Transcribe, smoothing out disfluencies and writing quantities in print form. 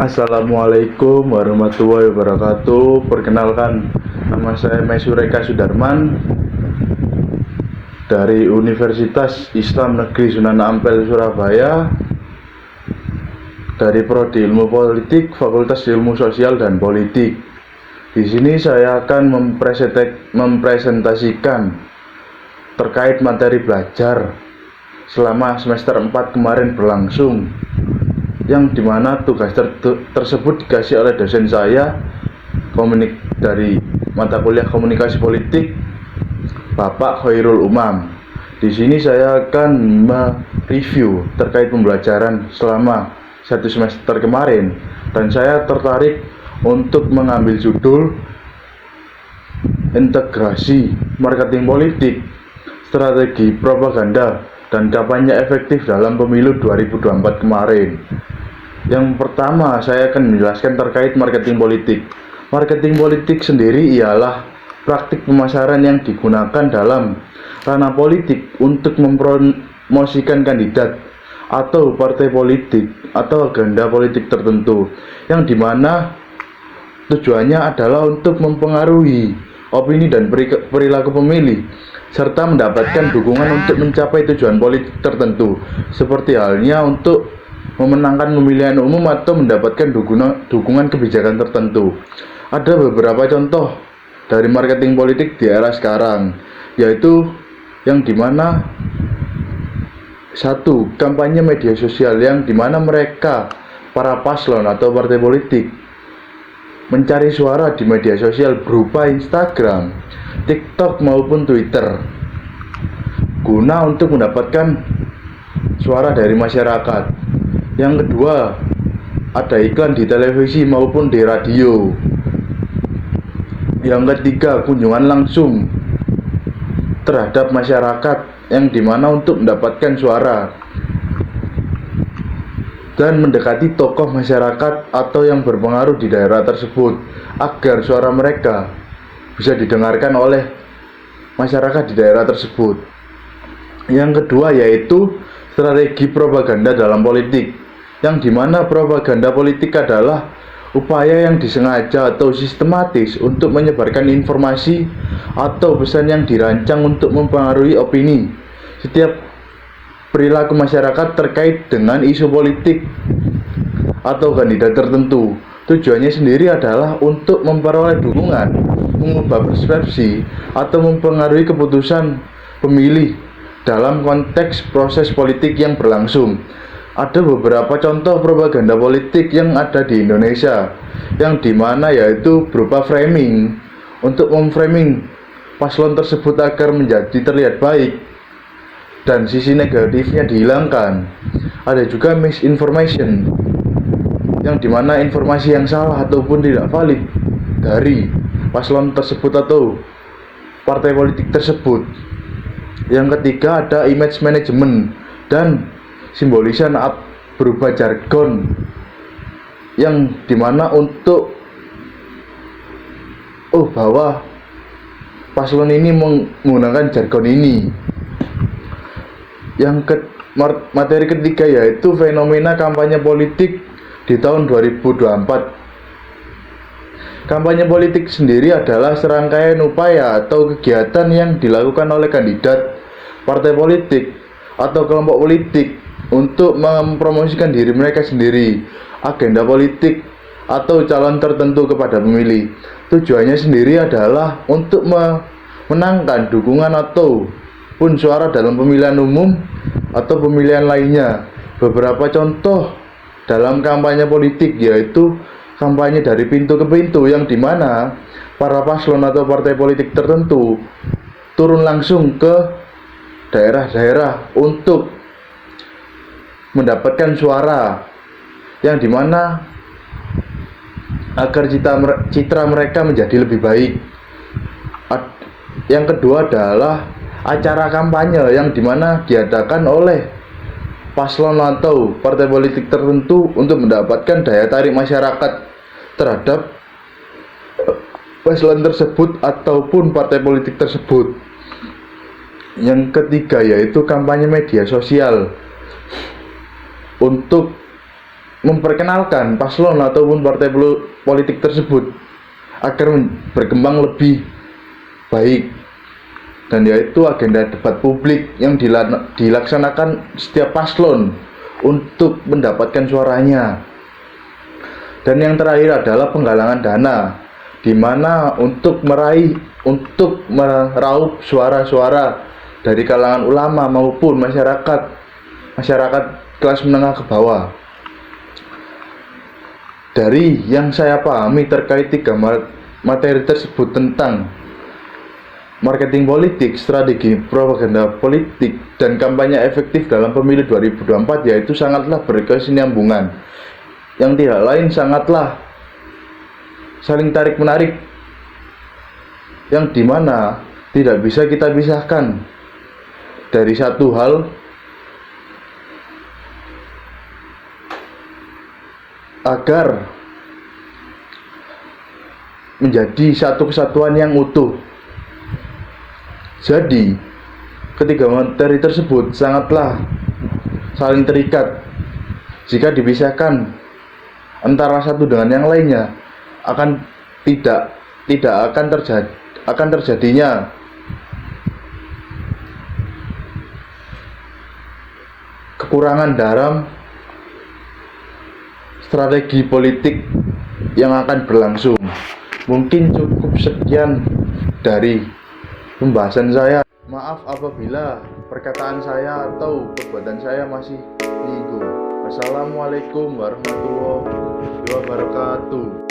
Assalamualaikum warahmatullahi wabarakatuh. Perkenalkan, nama saya Mesureka Sudarman dari Universitas Islam Negeri Sunan Ampel, Surabaya, dari Prodi Ilmu Politik, Fakultas Ilmu Sosial dan Politik. Di sini saya akan mempresentasikan terkait materi belajar selama semester 4 kemarin berlangsung, yang dimana tugas tersebut dikasih oleh dosen saya dari mata kuliah Komunikasi Politik, Bapak Khairul Umam. Di sini saya akan mereview terkait pembelajaran selama 1 semester kemarin, dan saya tertarik untuk mengambil judul Integrasi Marketing Politik, Strategi Propaganda dan Kampanye Efektif dalam Pemilu 2024 kemarin. Yang pertama, saya akan menjelaskan terkait marketing politik. Marketing politik sendiri ialah praktik pemasaran yang digunakan dalam ranah politik untuk mempromosikan kandidat atau partai politik atau agenda politik tertentu, yang dimana tujuannya adalah untuk mempengaruhi opini dan perilaku pemilih, serta mendapatkan dukungan untuk mencapai tujuan politik tertentu, seperti halnya untuk memenangkan pemilihan umum atau mendapatkan dukungan kebijakan tertentu. Ada beberapa contoh dari marketing politik di era sekarang, yaitu yang dimana 1. Kampanye media sosial, yang dimana mereka, para paslon atau partai politik, mencari suara di media sosial berupa Instagram, TikTok maupun Twitter, guna untuk mendapatkan suara dari masyarakat. Yang kedua, ada iklan di televisi maupun di radio. Yang ketiga, kunjungan langsung terhadap masyarakat, yang dimana untuk mendapatkan suara dan mendekati tokoh masyarakat atau yang berpengaruh di daerah tersebut, agar suara mereka bisa didengarkan oleh masyarakat di daerah tersebut. Yang kedua yaitu strategi propaganda dalam politik, yang dimana propaganda politik adalah upaya yang disengaja atau sistematis untuk menyebarkan informasi atau pesan yang dirancang untuk mempengaruhi opini setiap perilaku masyarakat terkait dengan isu politik atau kandidat tertentu. Tujuannya sendiri adalah untuk memperoleh dukungan, mengubah persepsi, atau mempengaruhi keputusan pemilih dalam konteks proses politik yang berlangsung. Ada beberapa contoh propaganda politik yang ada di Indonesia, yang dimana yaitu berupa framing, untuk memframing paslon tersebut agar menjadi terlihat baik dan sisi negatifnya dihilangkan. Ada juga misinformation, yang dimana informasi yang salah ataupun tidak valid dari paslon tersebut atau partai politik tersebut. Yang ketiga ada image management dan simbolisan berupa jargon, yang dimana untuk bahwa paslon ini menggunakan jargon ini. Materi ketiga yaitu fenomena kampanye politik di tahun 2024. Kampanye politik sendiri adalah serangkaian upaya atau kegiatan yang dilakukan oleh kandidat, partai politik, atau kelompok politik untuk mempromosikan diri mereka sendiri, agenda politik, atau calon tertentu kepada pemilih. Tujuannya sendiri adalah untuk memenangkan dukungan ataupun suara dalam pemilihan umum atau pemilihan lainnya. Beberapa contoh dalam kampanye politik yaitu kampanye dari pintu ke pintu, yang dimana para paslon atau partai politik tertentu turun langsung ke daerah-daerah untuk mendapatkan suara, yang dimana agar citra mereka menjadi lebih baik. Yang kedua adalah acara kampanye, yang dimana diadakan oleh paslon atau partai politik tertentu untuk mendapatkan daya tarik masyarakat terhadap paslon tersebut ataupun partai politik tersebut. Yang ketiga yaitu kampanye media sosial, untuk memperkenalkan paslon ataupun partai politik tersebut agar berkembang lebih baik, dan yaitu agenda debat publik yang dilaksanakan setiap paslon untuk mendapatkan suaranya. Dan yang terakhir adalah penggalangan dana, di mana untuk meraup suara-suara dari kalangan ulama maupun masyarakat kelas menengah ke bawah. Dari yang saya pahami terkait 3 materi tersebut tentang marketing politik, strategi propaganda politik, dan kampanye efektif dalam pemilu 2024, yaitu sangatlah berkesinambungan, yang tidak lain sangatlah saling tarik-menarik, yang dimana tidak bisa kita pisahkan dari satu hal agar menjadi satu kesatuan yang utuh. Jadi, ketiga materi tersebut sangatlah saling terikat. Jika dipisahkan antara satu dengan yang lainnya, tidak akan terjadinya kekurangan dalam strategi politik yang akan berlangsung. Mungkin cukup sekian dari pembahasan saya. Maaf apabila perkataan saya atau perbuatan saya masih menyinggung. Wassalamualaikum warahmatullahi wabarakatuh.